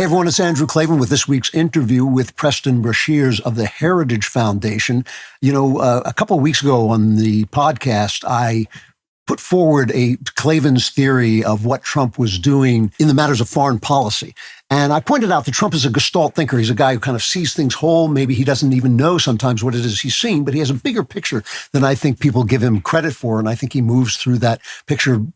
Hey everyone, it's Andrew Klavan with this week's interview with Preston Brashers of the Heritage Foundation. You know, a couple of weeks ago on the podcast, I put forward Klavan's theory of what Trump was doing in the matters of foreign policy. And I pointed out that Trump is a Gestalt thinker. He's a guy who kind of sees things whole. Maybe he doesn't even know sometimes what it is he's seeing, but he has a bigger picture than I think people give him credit for. And I think he moves through that picture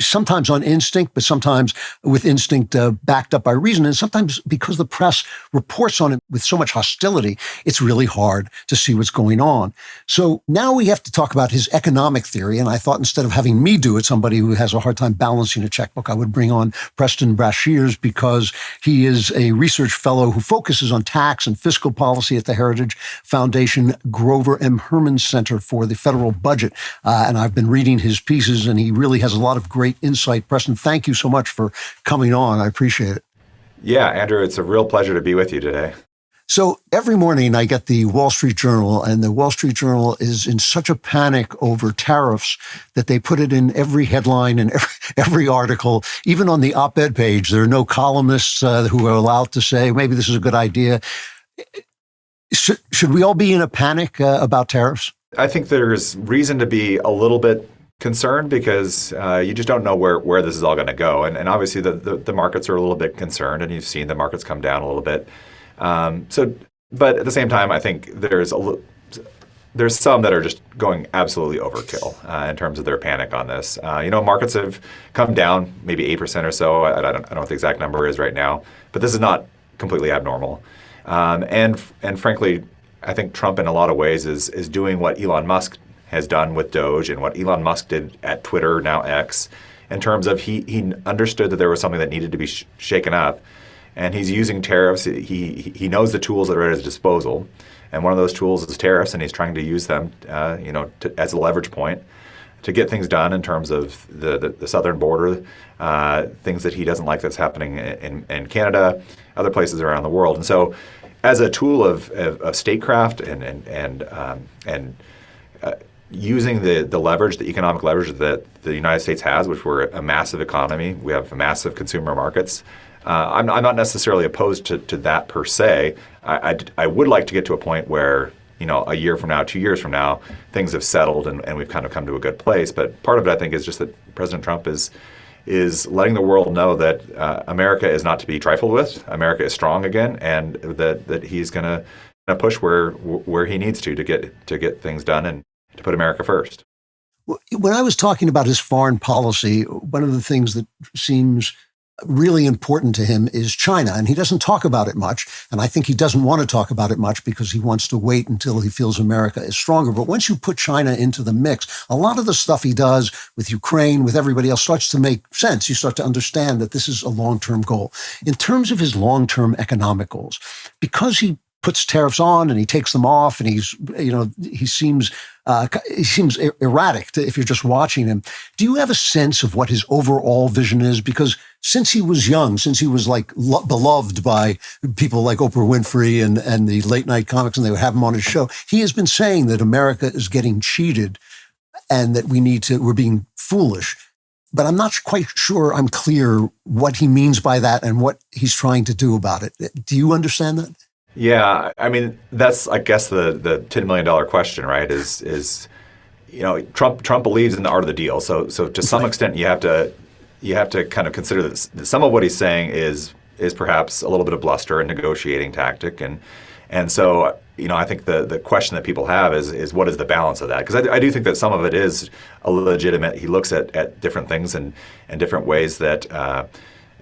sometimes on instinct, but sometimes with instinct backed up by reason. And sometimes because the press reports on it with so much hostility, it's really hard to see what's going on. So now we have to talk about his economic theory. And I thought instead of having me do it, somebody who has a hard time balancing a checkbook, I would bring on Preston Brashers because he is a research fellow who focuses on tax and fiscal policy at the Heritage Foundation Grover M. Hermann Center for the federal budget. And I've been reading his pieces, and he really has a lot of great insight. Preston, thank you so much for coming on. I appreciate it. Yeah, Andrew, it's a real pleasure to be with you today. So every morning I get the Wall Street Journal, and the Wall Street Journal is in such a panic over tariffs that they put it in every headline and every article, even on the op-ed page. There are no columnists who are allowed to say, maybe this is a good idea. Should we all be in a panic about tariffs? I think there's reason to be a little bit concerned because you just don't know where this is all going to go. And obviously the markets are a little bit concerned, and you've seen the markets come down a little bit. But at the same time, I think there's some that are just going absolutely overkill in terms of their panic on this. Markets have come down maybe 8% or so. I don't know what the exact number is right now, but this is not completely abnormal. And frankly, I think Trump in a lot of ways is doing what Elon Musk has done with Doge and what Elon Musk did at Twitter, now X, in terms of he understood that there was something that needed to be shaken up, and he's using tariffs. He knows the tools that are at his disposal, and one of those tools is tariffs, and he's trying to use them, as a leverage point to get things done in terms of the southern border, things that he doesn't like that's happening in Canada, other places around the world, and so as a tool of statecraft and using the leverage, the economic leverage that the United States has, which we're a massive economy, we have massive consumer markets. I'm not necessarily opposed to that per se. I would like to get to a point where, a year from now, 2 years from now, things have settled and we've kind of come to a good place. But part of it, I think, is just that President Trump is letting the world know that America is not to be trifled with. America is strong again, and that he's going to push where he needs to get things done and to put America first. When I was talking about his foreign policy, one of the things that seems really important to him is China, and he doesn't talk about it much. And I think he doesn't want to talk about it much because he wants to wait until he feels America is stronger. But once you put China into the mix, a lot of the stuff he does with Ukraine, with everybody else, starts to make sense. You start to understand that this is a long-term goal. In terms of his long-term economic goals, because he puts tariffs on and he takes them off, and he seems erratic if you're just watching him. Do you have a sense of what his overall vision is? Because since he was young, since he was beloved by people like Oprah Winfrey and the late night comics, and they would have him on his show, he has been saying that America is getting cheated and that we're being foolish. But I'm not quite sure I'm clear what he means by that and what he's trying to do about it. Do you understand that? Yeah, I mean, that's, I guess, the $10 million question, right? Is Trump believes in the art of the deal. So to some extent, you have to kind of consider that some of what he's saying is perhaps a little bit of bluster and negotiating tactic, and so I think the question that people have is what is the balance of that? Because I do think that some of it is a legitimate. He looks at different things and different ways that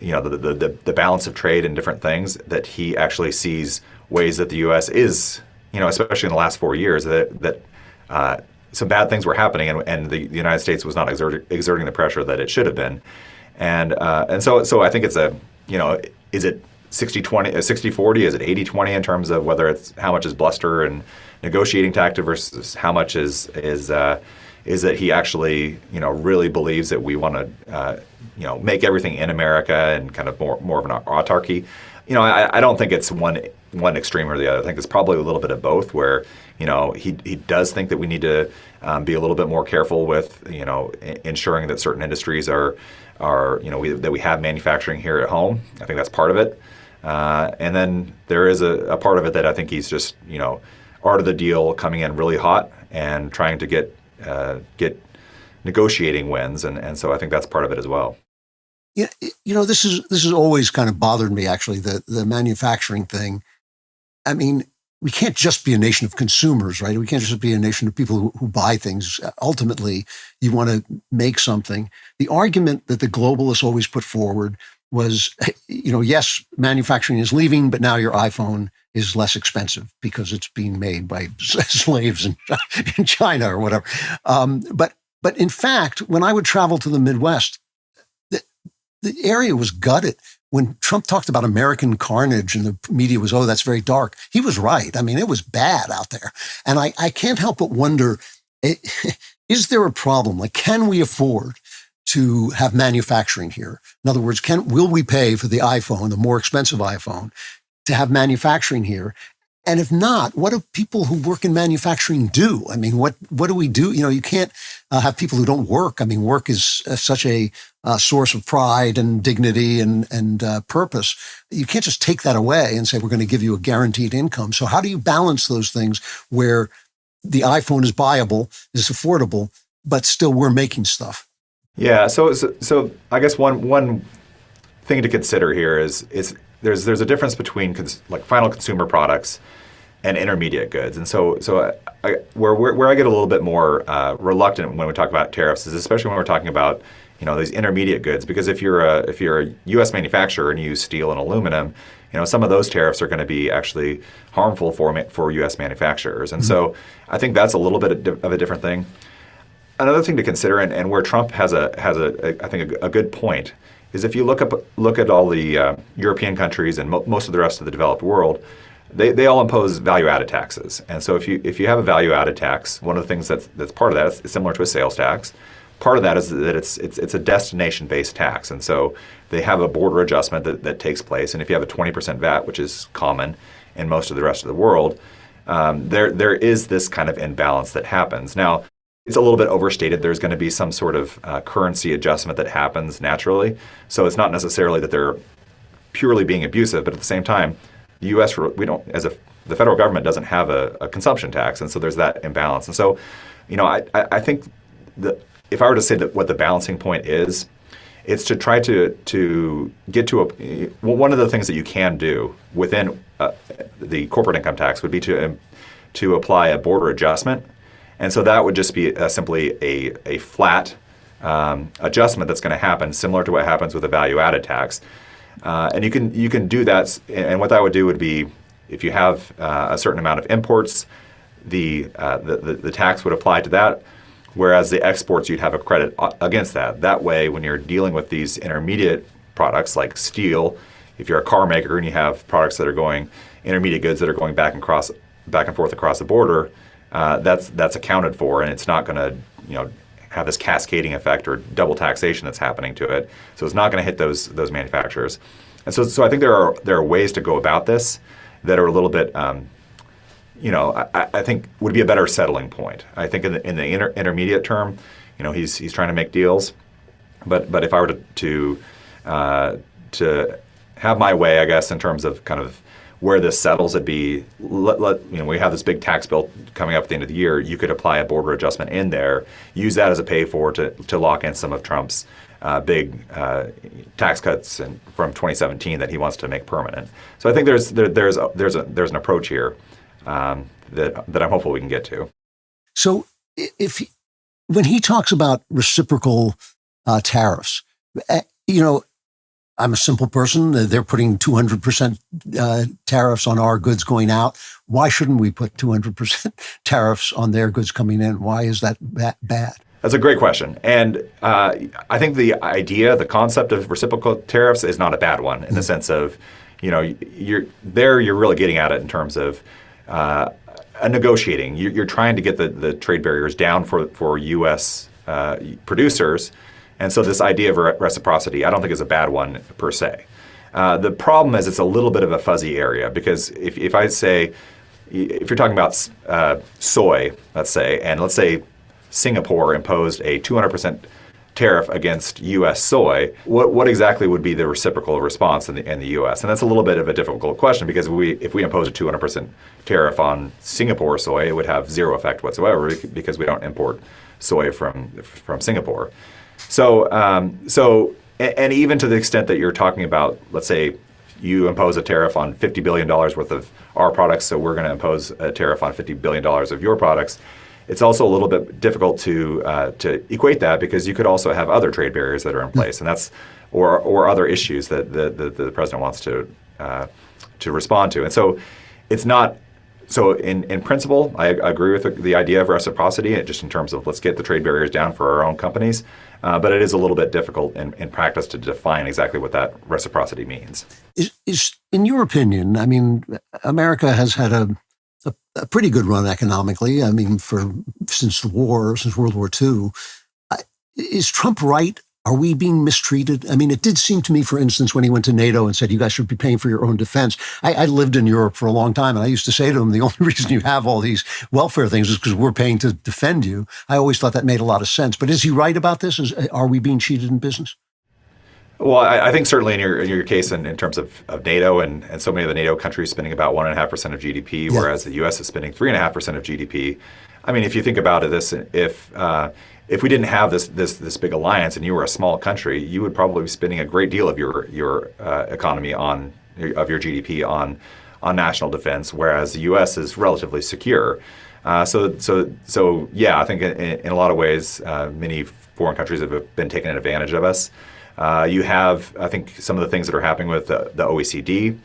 the balance of trade and different things that he actually sees ways that the U.S. is, especially in the last 4 years, that some bad things were happening, and the United States was not exerting the pressure that it should have been, and so I think it's is it 60-20, 60-40? Is it 80-20 in terms of whether it's how much is bluster and negotiating tactic versus how much is that he actually really believes that we want to make everything in America and kind of more of an autarky. I don't think it's one extreme or the other. I think it's probably a little bit of both, where he does think that we need to be a little bit more careful with ensuring that certain industries are that we have manufacturing here at home. I think that's part of it. And then there is a part of it that I think he's just, art of the deal coming in really hot and trying to get negotiating wins. And so I think that's part of it as well. Yeah, this is always kind of bothered me, actually, the manufacturing thing. I mean, we can't just be a nation of consumers, right? We can't just be a nation of people who buy things. Ultimately, you want to make something. The argument that the globalists always put forward was, yes, manufacturing is leaving, but now your iPhone is less expensive because it's being made by slaves in China or whatever. But in fact, when I would travel to the Midwest, the area was gutted. When Trump talked about American carnage and the media was, that's very dark, he was right. I mean, it was bad out there. And I can't help but wonder, is there a problem? Like, can we afford to have manufacturing here? In other words, will we pay for the iPhone, the more expensive iPhone, to have manufacturing here? And if not, what do people who work in manufacturing do? I mean, what do we do? You can't have people who don't work. I mean, work is such a source of pride and dignity and purpose. You can't just take that away and say, we're going to give you a guaranteed income. So how do you balance those things where the iPhone is buyable, is affordable, but still we're making stuff? Yeah. So I guess one thing to consider here is there's a difference between final consumer products and intermediate goods. And so where I get a little bit more reluctant when we talk about tariffs is especially when we're talking about these intermediate goods, because if you're a U.S. manufacturer and you use steel and aluminum, some of those tariffs are going to be actually harmful for U.S. manufacturers. And so I think that's a little bit of a different thing. Another thing to consider, and where Trump has I think a good point, is if you look at all the European countries and most of the rest of the developed world, they all impose value-added taxes. And so if you have a value-added tax, one of the things that's part of that is similar to a sales tax. Part of that is that it's a destination-based tax, and so they have a border adjustment that takes place. And if you have a 20% VAT, which is common in most of the rest of the world, there is this kind of imbalance that happens. Now, it's a little bit overstated. There's going to be some sort of currency adjustment that happens naturally. So it's not necessarily that they're purely being abusive, but at the same time, the U.S. the federal government doesn't have a consumption tax, and so there's that imbalance. And so, I think that if I were to say that what the balancing point is, it's to try to get to one of the things that you can do within the corporate income tax would be to apply a border adjustment. And so that would just be simply a flat adjustment that's going to happen, similar to what happens with a value-added tax. And you can do that. And what that would do would be, if you have a certain amount of imports, the tax would apply to that. Whereas the exports, you'd have a credit against that. That way, when you're dealing with these intermediate products like steel, if you're a car maker and you have products that are going, intermediate goods that are going back and forth across the border, that's accounted for, and it's not going to have this cascading effect or double taxation that's happening to it. So it's not going to hit those manufacturers. And so I think there are ways to go about this that are a little bit. I think would be a better settling point. I think in the intermediate term, he's trying to make deals, but if I were to have my way, I guess, in terms of kind of where this settles, it'd be we have this big tax bill coming up at the end of the year. You could apply a border adjustment in there, use that as a pay for to lock in some of Trump's big tax cuts from 2017 that he wants to make permanent. So I think there's an approach here that I'm hopeful we can get to. So when he talks about reciprocal tariffs, I'm a simple person. They're putting 200% tariffs on our goods going out. Why shouldn't we put 200% tariffs on their goods coming in? Why is that bad? That's a great question. And I think the concept of reciprocal tariffs is not a bad one in the sense of, you're really getting at it in terms of negotiating. You're trying to get the trade barriers down for U.S. Producers. And so this idea of reciprocity, I don't think is a bad one per se. The problem is it's a little bit of a fuzzy area, because if you're talking about soy, let's say, and let's say Singapore imposed a 200% tariff against U.S. soy, what exactly would be the reciprocal response in the U.S.? And that's a little bit of a difficult question because if we impose a 200% tariff on Singapore soy, it would have zero effect whatsoever because we don't import soy from Singapore. So and even to the extent that you're talking about, let's say you impose a tariff on $50 billion worth of our products, so we're going to impose a tariff on $50 billion of your products. It's also a little bit difficult to equate that because you could also have other trade barriers that are in place, and that's or other issues that the president wants to respond to. And so it's not. So in principle, I agree with the idea of reciprocity, just in terms of let's get the trade barriers down for our own companies. But it is a little bit difficult in practice to define exactly what that reciprocity means. Is in your opinion, I mean, America has had a pretty good run economically. I mean, since World War II. Is Trump right? Are we being mistreated? I mean, it did seem to me, for instance, when he went to NATO and said, you guys should be paying for your own defense. I lived in Europe for a long time, and I used to say to him, the only reason you have all these welfare things is because we're paying to defend you. I always thought that made a lot of sense. But is he right about this? Are we being cheated in business? Well, I think certainly in your case in terms of NATO and so many of the NATO countries spending about 1.5% of GDP, whereas the U.S. is spending 3.5% of GDP. I mean, if you think about it, if we didn't have this big alliance and you were a small country, you would probably be spending a great deal of your economy of your GDP on national defense, whereas the U.S. is relatively secure. So yeah, I think in a lot of ways, many foreign countries have been taking advantage of us. You have, I think, some of the things that are happening with the OECD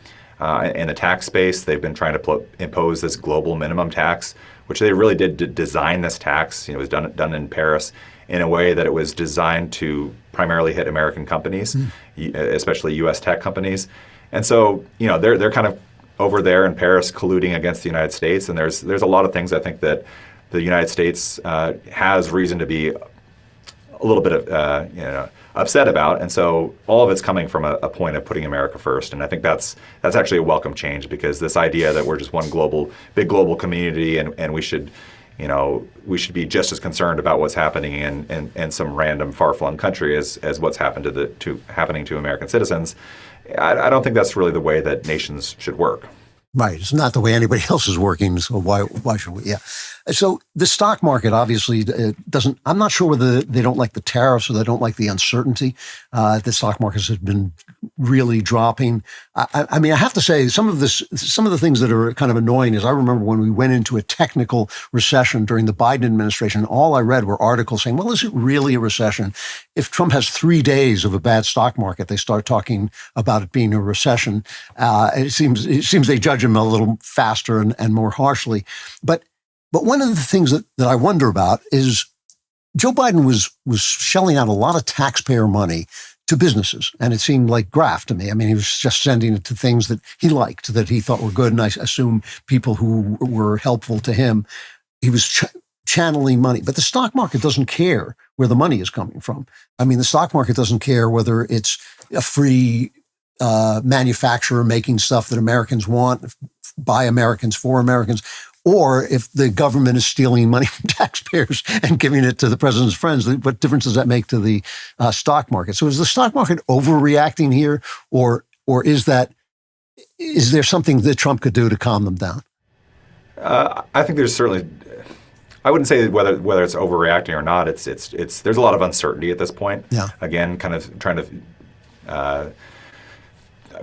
in the tax space. They've been trying to impose this global minimum tax, which they really did design this tax. It was done in Paris in a way that it was designed to primarily hit American companies, especially U.S. tech companies. And so, they're kind of over there in Paris colluding against the United States. And there's a lot of things I think that the United States has reason to be a little bit of upset about, and so all of it's coming from a point of putting America first, and I think that's actually a welcome change because this idea that we're just one big global community and we should be just as concerned about what's happening in some random far-flung country as what's happened happening to American citizens. I don't think that's really the way that nations should work. Right. It's not the way anybody else is working, so why should we? Yeah. So the stock market obviously doesn't, I'm not sure whether they don't like the tariffs or they don't like the uncertainty. The stock markets have been really dropping. I mean, I have to say some of the things that are kind of annoying is I remember when we went into a technical recession during the Biden administration, all I read were articles saying, well, is it really a recession? If Trump has 3 days of a bad stock market, they start talking about it being a recession. It seems they judge him a little faster and more harshly. But one of the things that I wonder about is Joe Biden was shelling out a lot of taxpayer money to businesses, and it seemed like graft to me. I mean, he was just sending it to things that he liked, that he thought were good, and I assume people who were helpful to him. He was channeling money. But the stock market doesn't care where the money is coming from. I mean, the stock market doesn't care whether it's a free manufacturer making stuff that Americans want, by Americans, for Americans, or if the government is stealing money from taxpayers and giving it to the president's friends. What difference does that make to the stock market? So is the stock market overreacting here, or is there something that Trump could do to calm them down? I think there's certainly. I wouldn't say whether it's overreacting or not. It's there's a lot of uncertainty at this point. Yeah. Again, kind of trying to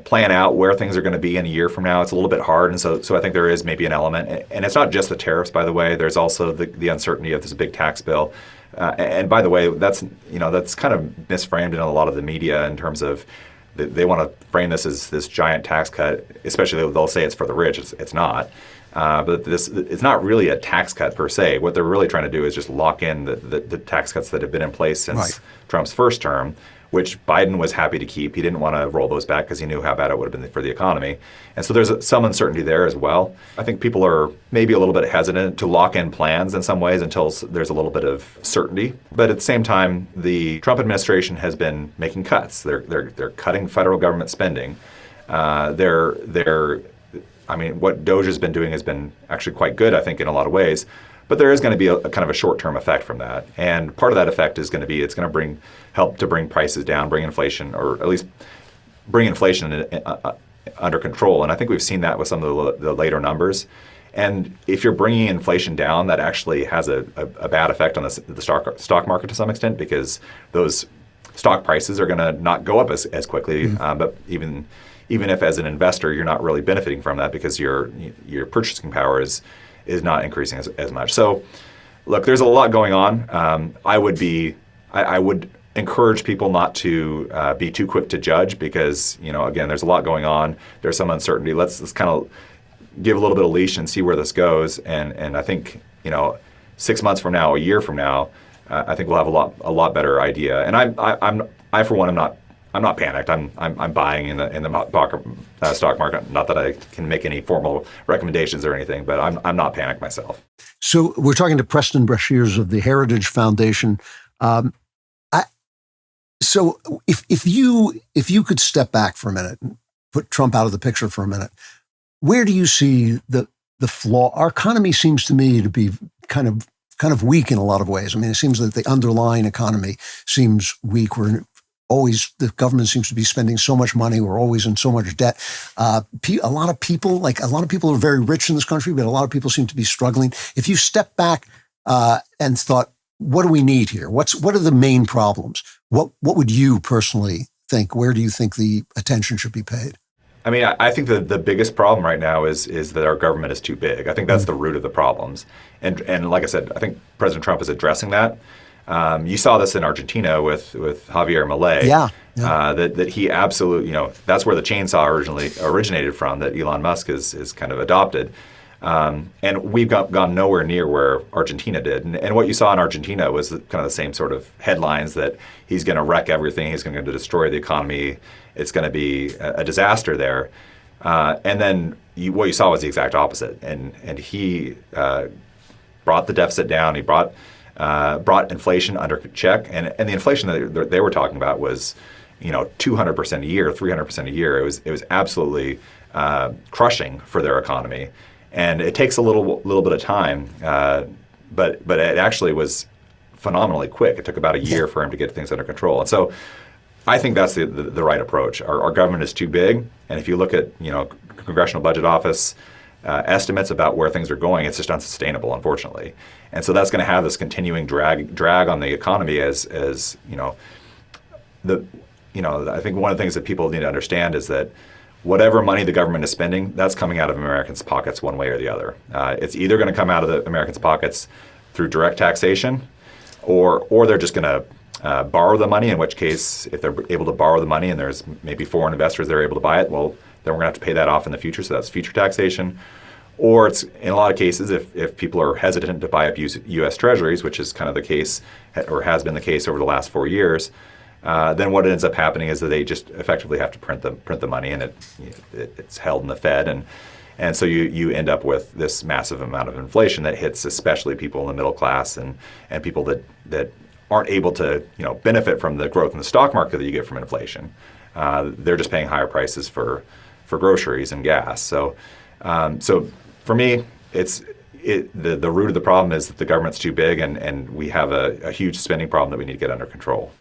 plan out where things are going to be in a year from now. It's a little bit hard, and so I think there is maybe an element, and it's not just the tariffs, by the way. There's also the uncertainty of this big tax bill, and by the way, that's kind of misframed in a lot of the media in terms of they want to frame this as this giant tax cut. Especially they'll say it's for the rich. It's not. But it's not really a tax cut per se. What they're really trying to do is just lock in the tax cuts that have been in place since Trump's first term, which Biden was happy to keep. He didn't want to roll those back because he knew how bad it would have been for the economy. And so there's some uncertainty there as well. I think people are maybe a little bit hesitant to lock in plans in some ways until there's a little bit of certainty. But at the same time, the Trump administration has been making cuts. They're cutting federal government spending. What DOGE has been doing has been actually quite good, I think, in a lot of ways. But there is going to be a kind of a short-term effect from that. And part of that effect is going to be it's going to help to bring prices down, bring inflation, or at least bring inflation under control. And I think we've seen that with some of the later numbers. And if you're bringing inflation down, that actually has a bad effect on the stock market to some extent, because those stock prices are going to not go up as quickly. But even if as an investor you're not really benefiting from that because your purchasing power is not increasing as much. So look, there's a lot going on. I would encourage people not to be too quick to judge, because again, there's a lot going on. There's some uncertainty. Let's kind of give a little bit of leash and see where this goes. And I think 6 months from now, a year from now, I think we'll have a lot better idea. And I for one, I'm not panicked. I'm buying in the stock market. Not that I can make any formal recommendations or anything, but I'm not panicked myself. So we're talking to Preston Brashers of the Heritage Foundation. So if you could step back for a minute and put Trump out of the picture for a minute, where do you see the flaw? Our economy seems to me to be kind of weak in a lot of ways. I mean, it seems that the underlying economy seems weak. The government seems to be spending so much money. We're always in so much debt. A lot of people are very rich in this country, but a lot of people seem to be struggling. If you step back and thought, what do we need here? What are the main problems? What would you personally think? Where do you think the attention should be paid? I mean, I think the biggest problem right now is that our government is too big. I think that's the root of the problems. And like I said, I think President Trump is addressing that. You saw this in Argentina with Javier Milei. Yeah. That he absolutely, that's where the chainsaw originated from, that Elon Musk is kind of adopted. And we've gone nowhere near where Argentina did. And what you saw in Argentina was kind of the same sort of headlines, that he's going to wreck everything. He's going to destroy the economy. It's going to be a disaster there. And then what you saw was the exact opposite. And he brought the deficit down. He brought inflation under check. And the inflation that they were talking about was 200% a year, 300% a year. It was absolutely crushing for their economy. And it takes a little bit of time, but it actually was phenomenally quick. It took about a year for him to get things under control. And so I think that's the right approach. Our government is too big, and if you look at Congressional Budget Office estimates about where things are going, it's just unsustainable, unfortunately. And so that's going to have this continuing drag on the economy as I think one of the things that people need to understand is that whatever money the government is spending, that's coming out of Americans' pockets one way or the other. It's either going to come out of the Americans' pockets through direct taxation, or they're just going to borrow the money, in which case, if they're able to borrow the money and there's maybe foreign investors that are able to buy it, well, then we're going to have to pay that off in the future, so that's future taxation. Or it's, in a lot of cases, if people are hesitant to buy up U.S. Treasuries, which is kind of the case, or has been the case over the last 4 years, then what ends up happening is that they just effectively have to print the money, and it's held in the Fed, and so you end up with this massive amount of inflation that hits especially people in the middle class and people that aren't able to benefit from the growth in the stock market that you get from inflation. They're just paying higher prices for groceries and gas. So for me, the root of the problem is that the government's too big, and we have a huge spending problem that we need to get under control.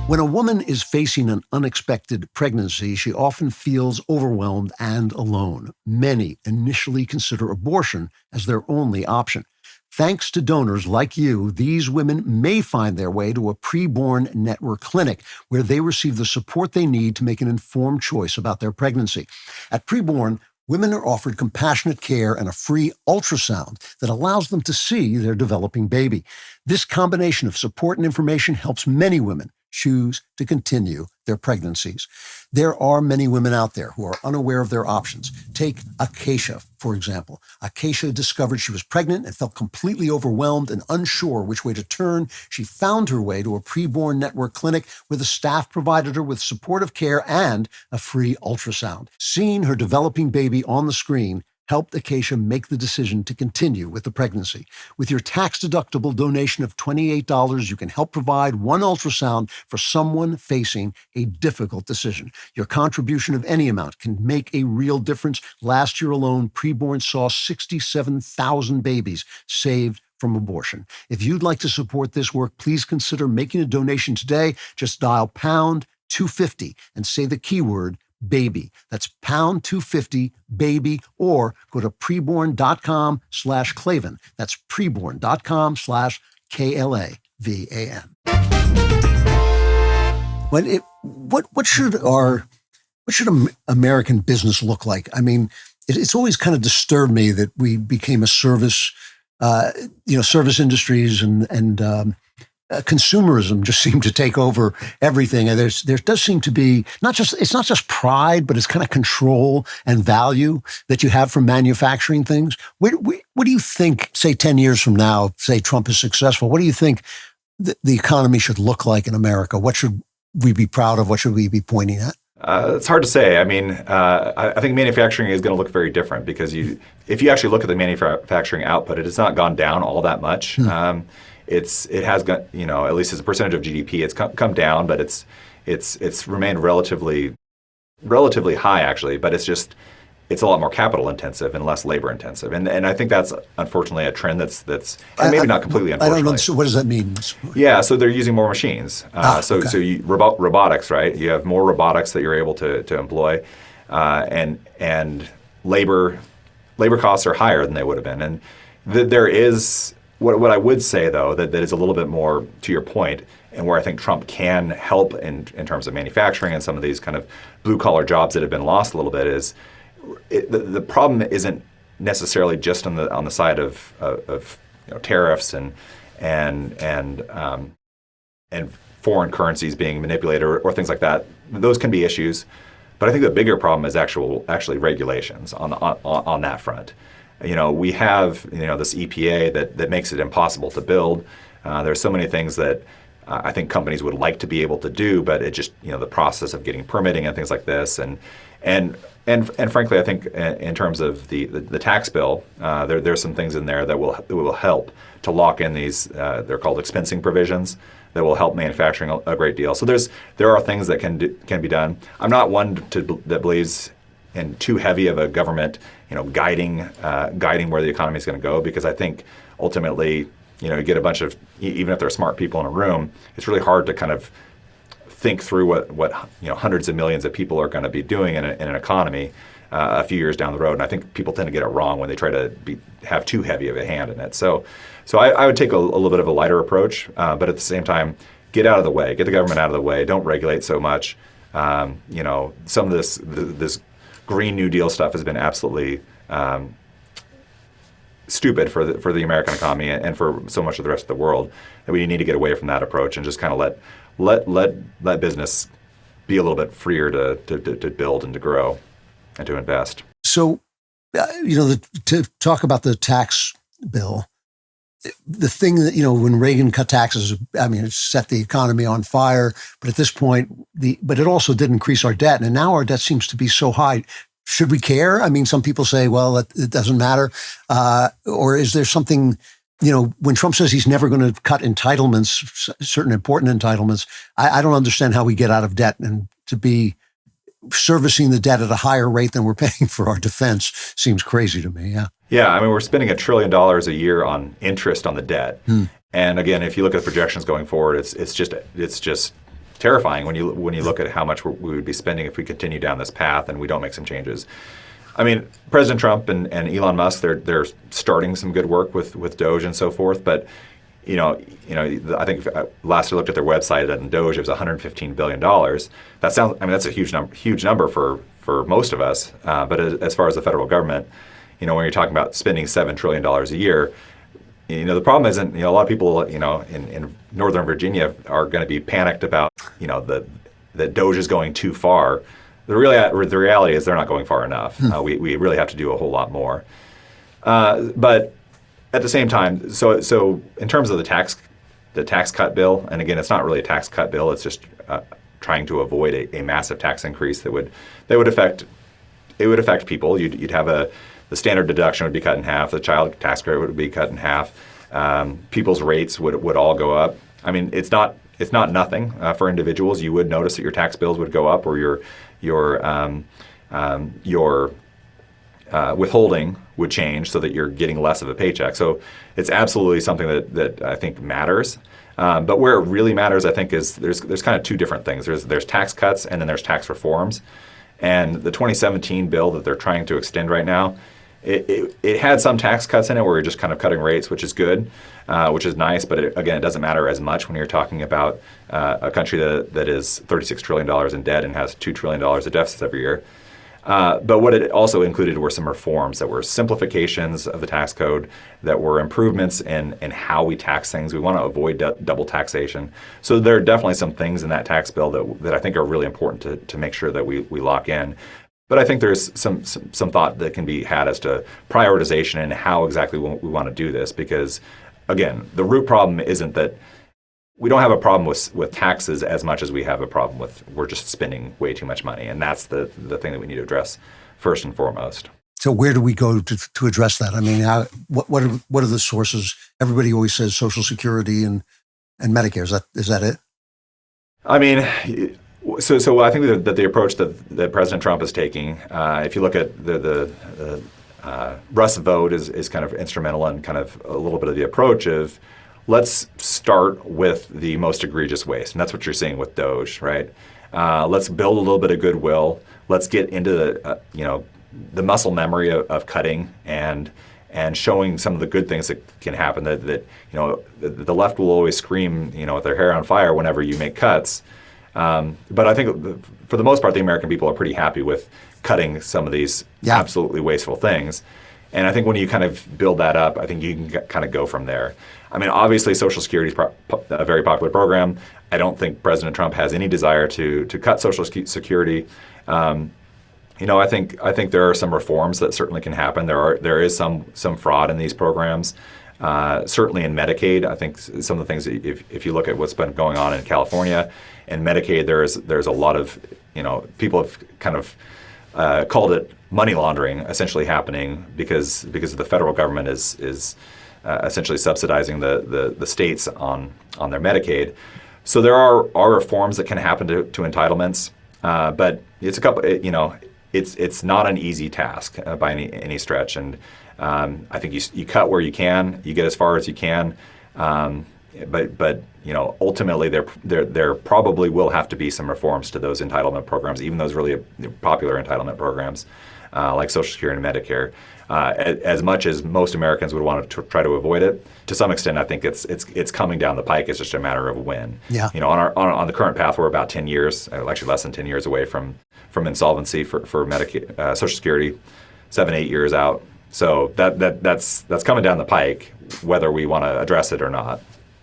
When a woman is facing an unexpected pregnancy, she often feels overwhelmed and alone. Many initially consider abortion as their only option. Thanks to donors like you, these women may find their way to a Preborn network clinic where they receive the support they need to make an informed choice about their pregnancy. At Preborn, women are offered compassionate care and a free ultrasound that allows them to see their developing baby. This combination of support and information helps many women choose to continue their pregnancies. There are many women out there who are unaware of their options. Take Acacia, for example. Acacia discovered she was pregnant and felt completely overwhelmed and unsure which way to turn. She found her way to a Preborn network clinic where the staff provided her with supportive care and a free ultrasound. Seeing her developing baby on the screen Help Acacia make the decision to continue with the pregnancy. With your tax-deductible donation of $28, you can help provide one ultrasound for someone facing a difficult decision. Your contribution of any amount can make a real difference. Last year alone, Preborn saw 67,000 babies saved from abortion. If you'd like to support this work, please consider making a donation today. Just dial pound 250 and say the keyword baby. That's pound 250 baby, or go to preborn.com/Klavan. That's preborn.com/KLAVAN. What should American business look like? I mean, it's always kind of disturbed me that we became a service industries and consumerism just seem to take over everything. And there does seem to be it's not just pride, but it's kind of control and value that you have from manufacturing things. What do you think, say 10 years from now, say Trump is successful, what do you think the economy should look like in America? What should we be proud of? What should we be pointing at? It's hard to say. I mean, I think manufacturing is going to look very different because if you actually look at the manufacturing output, it has not gone down all that much. It has got, at least as a percentage of GDP, it's come down, but it's remained relatively high actually. But it's a lot more capital intensive and less labor intensive, and I think that's unfortunately a trend that's and maybe not completely unfortunately. I don't know. So what does that mean? Yeah, so they're using more machines. So robotics, right? You have more robotics that you're able to employ, and labor costs are higher than they would have been, and there is. What I would say, though, that is a little bit more to your point, and where I think Trump can help in terms of manufacturing and some of these kind of blue-collar jobs that have been lost a little bit, is the problem isn't necessarily just on the side of tariffs and foreign currencies being manipulated or things like that. Those can be issues, but I think the bigger problem is actually regulations on that front. We have this EPA that makes it impossible to build. There's so many things that I think companies would like to be able to do, but it just the process of getting permitting and things like this, and frankly, I think in terms of the tax bill, there's some things in there that will help to lock in these. They're called expensing provisions that will help manufacturing a great deal. So there are things that can be done. I'm not one that believes in too heavy of a government, guiding where the economy is going to go, because I think ultimately, you get a bunch of, even if they're smart people in a room, it's really hard to kind of think through what hundreds of millions of people are going to be doing in an economy a few years down the road. And I think people tend to get it wrong when they try to have too heavy of a hand in it. So I would take a little bit of a lighter approach, but at the same time, get out of the way, get the government out of the way, don't regulate so much. Some of this Green New Deal stuff has been absolutely stupid for the American economy and for so much of the rest of the world, that we need to get away from that approach and just kind of let business be a little bit freer to build and to grow and to invest. So, to talk about the tax bill, the thing that, when Reagan cut taxes, it set the economy on fire. But at this point, but it also did increase our debt. And now our debt seems to be so high. Should we care? Some people say, well, it doesn't matter. Or is there something, when Trump says he's never going to cut entitlements, certain important entitlements, I don't understand how we get out of debt, and to be servicing the debt at a higher rate than we're paying for our defense seems crazy to me. Yeah. Yeah, we're spending $1 trillion a year on interest on the debt, and again, if you look at the projections going forward, it's just terrifying when you look at how much we would be spending if we continue down this path and we don't make some changes. President Trump and Elon Musk, they're starting some good work with Doge and so forth, but I think last I looked at their website and Doge, it was $115 billion. That sounds, that's a huge number for most of us, but as far as the federal government, when you're talking about spending $7 trillion a year, the problem isn't, a lot of people, in Northern Virginia are going to be panicked about, that Doge is going too far. The reality is they're not going far enough. We really have to do a whole lot more. But at the same time, so in terms of the tax cut bill, and again, it's not really a tax cut bill. It's just trying to avoid a massive tax increase that would affect people. You'd have the the standard deduction would be cut in half. The child tax credit would be cut in half. People's rates would all go up. I mean, it's not nothing for individuals. You would notice that your tax bills would go up, or your withholding would change so that you're getting less of a paycheck. So it's absolutely something that I think matters. But where it really matters, I think, is there's kind of two different things. There's tax cuts, and then there's tax reforms. And the 2017 bill that they're trying to extend right now, it had some tax cuts in it where you're just kind of cutting rates, which is good, which is nice. But again, it doesn't matter as much when you're talking about a country that is $36 trillion in debt and has $2 trillion of deficits every year. But what it also included were some reforms that were simplifications of the tax code, that were improvements in how we tax things. We want to avoid double taxation. So there are definitely some things in that tax bill that I think are really important to make sure that we lock in. But I think there's some thought that can be had as to prioritization and how exactly we want to do this. Because, again, the root problem isn't that we don't have a problem with taxes as much as we have a problem with we're just spending way too much money. And that's the thing that we need to address first and foremost. So where do we go to address that? I mean, what are the sources? Everybody always says Social Security and Medicare. Is that it? I mean, so I think that the approach that President Trump is taking, if you look at the Rust vote is kind of instrumental in kind of a little bit of the approach of, let's start with the most egregious waste. And that's what you're seeing with DOGE, right? Let's build a little bit of goodwill. Let's get into the muscle memory of cutting and showing some of the good things that can happen. That the left will always scream, with their hair on fire whenever you make cuts. But I think for the most part, the American people are pretty happy with cutting some of these absolutely wasteful things. And I think when you kind of build that up, I think you can kind of go from there. I mean, obviously, Social Security is a very popular program. I don't think President Trump has any desire to cut Social Security. I think there are some reforms that certainly can happen. There is some fraud in these programs. Certainly in Medicaid, I think some of the things, if you look at what's been going on in California and Medicaid, there's a lot of, people have kind of called it money laundering essentially happening because the federal government is essentially subsidizing the states on their Medicaid. So there are reforms that can happen to entitlements, but it's a couple. It's not an easy task by any stretch, and I think you cut where you can, you get as far as you can, but ultimately there probably will have to be some reforms to those entitlement programs, even those really popular entitlement programs like Social Security and Medicare. As much as most Americans would want to try to avoid it, to some extent, I think it's coming down the pike. It's just a matter of when. Yeah. On the current path, we're about 10 years, actually less than 10 years away from insolvency for Medicaid, Social Security, 7-8 years out. So that's coming down the pike, whether we want to address it or not.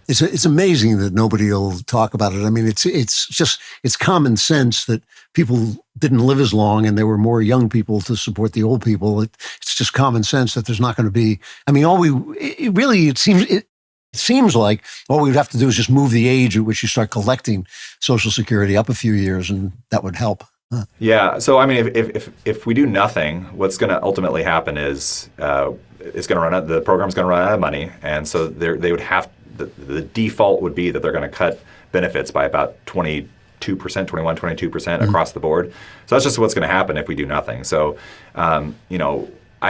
It's amazing that nobody will talk about it. I mean, it's common sense that people didn't live as long and there were more young people to support the old people. It's just common sense that there's not going to be. I mean, it seems like all we would have to do is just move the age at which you start collecting Social Security up a few years, and that would help. Huh. Yeah. So I mean, if we do nothing, what's going to ultimately happen is it's going to run out. The program's going to run out of money, and so they would have. The default would be that they're going to cut benefits by about 22%, 22% across the board. So that's just what's going to happen if we do nothing. So, I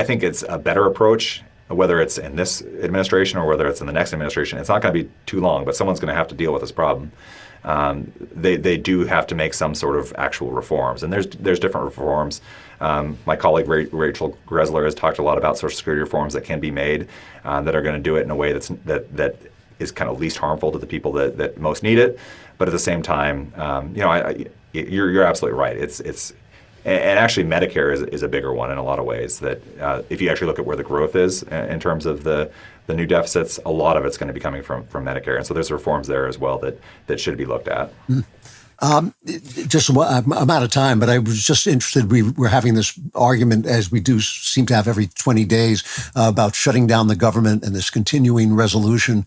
think it's a better approach, whether it's in this administration or whether it's in the next administration. It's not going to be too long, but someone's going to have to deal with this problem. They do have to make some sort of actual reforms, and there's different reforms. My colleague Rachel Gressler has talked a lot about Social Security reforms that can be made that are going to do it in a way that is kind of least harmful to the people that most need it. But at the same time, you're absolutely right. And actually Medicare is a bigger one in a lot of ways. That if you actually look at where the growth is in terms of the new deficits, a lot of it's going to be coming from Medicare. And so there's reforms there as well that should be looked at. I'm out of time, but I was just interested. We're having this argument, as we do seem to have every 20 days, about shutting down the government and this continuing resolution.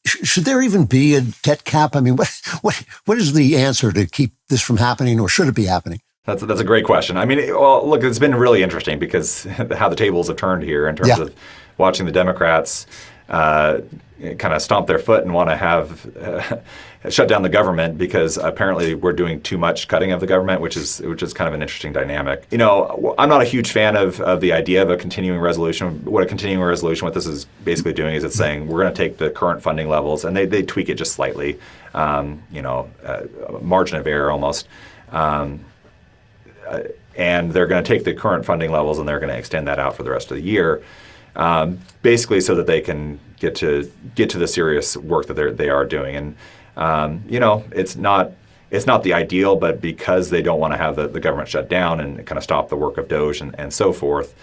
Should there even be a debt cap? I mean, what is the answer to keep this from happening, or should it be happening? That's a great question. I mean, well, look, it's been really interesting because how the tables have turned here in terms of watching the Democrats kind of stomp their foot and want to have shut down the government because apparently we're doing too much cutting of the government, which is kind of an interesting dynamic. You know, I'm not a huge fan of the idea of a continuing resolution. What a continuing resolution, what this is basically doing is it's saying we're going to take the current funding levels and they tweak it just slightly, margin of error almost. And they're going to take the current funding levels and they're going to extend that out for the rest of the year, basically so that they can get to the serious work that they are doing. And it's not the ideal, but because they don't want to have the government shut down and kind of stop the work of DOGE and so forth,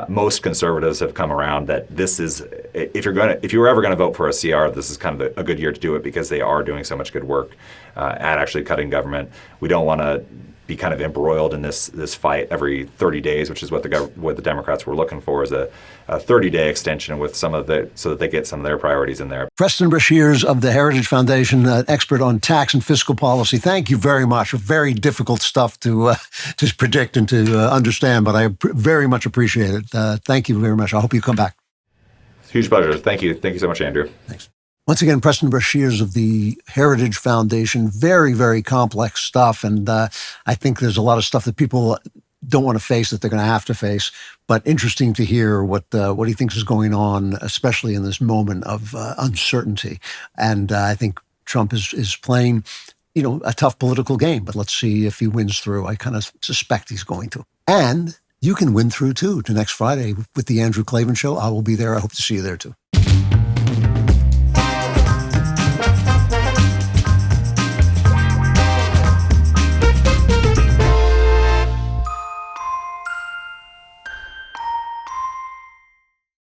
most conservatives have come around that this is, if you were ever going to vote for a CR, this is kind of a good year to do it because they are doing so much good work at actually cutting government. We don't want to be kind of embroiled in this fight every 30 days, which is what the Democrats were looking for, is a 30-day extension with so that they get some of their priorities in there. Preston Brashers of the Heritage Foundation, an expert on tax and fiscal policy. Thank you very much. Very difficult stuff to predict and to understand, but I very much appreciate it. Thank you very much. I hope you come back. Huge pleasure. Thank you. Thank you so much, Andrew. Thanks. Once again, Preston Brashers of the Heritage Foundation. Very, very complex stuff. And I think there's a lot of stuff that people don't want to face that they're going to have to face. But interesting to hear what he thinks is going on, especially in this moment of uncertainty. And I think Trump is playing, a tough political game. But let's see if he wins through. I kind of suspect he's going to. And you can win through, too, to next Friday with the Andrew Klavan Show. I will be there. I hope to see you there, too.